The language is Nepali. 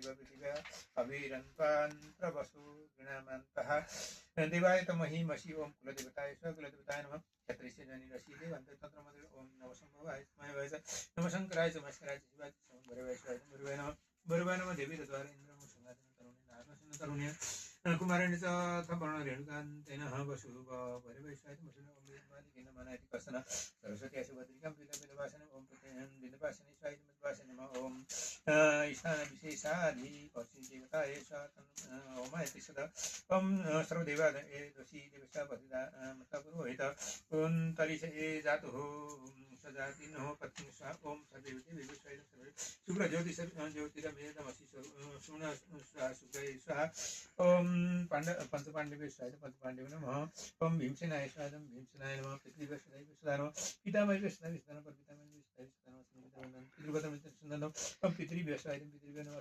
पृथिव्या अभिरन्त्वान्त्रवसु गृणामन्तः देवाय तमहि महि ओम कुलदेवताय नमः क्षत्रियस्य जनि रसि देवान्ते तन्त्रमन्त्रे ओम नवसंभवाय स्मय नमः शंकराय च मस्कराय च शिवाय च भैरवाय नमः भैरवाय नमः देवी तद्वारा इन्द्रं संगादेन तरुणे नारसिंह तरुणे कुमारेण च थपर्ण रेणुकान्तेन वसुः भैरवाय मसुन ओम वेदमादिकेन मनाति कसना सरस्वती सुभद्रिकां पितपितवासने ओम प्रतिहं दिनवासने स्वाय मद्वासने नमः ओम ईशान विशेषाधि पश्चिम देवताय ओमायति सदा ओम सर्वदेवाय दोषी देवसा पतिता मता पुरोहित ओम तरिष ए जातुः सजाति नो पत्नी स्वा ओम सदेवते विश्वाय शुक्र ज्योतिरमेदमसि सुना शुक्राय स्वाहा ओम पंचपांडवे स्वाहा पंचपांडवे नमः ओम भीमसेनाय स्वाहा भीमसेनाय नमः पृथ्वीवैश्वाय स्वाहा नमः पितामह वैश्वाय स्वाहा पर पितामह वैश्वाय स्वाहा नमः पितृगतम स्वाहा नमः पितृव्यस्वाय नमः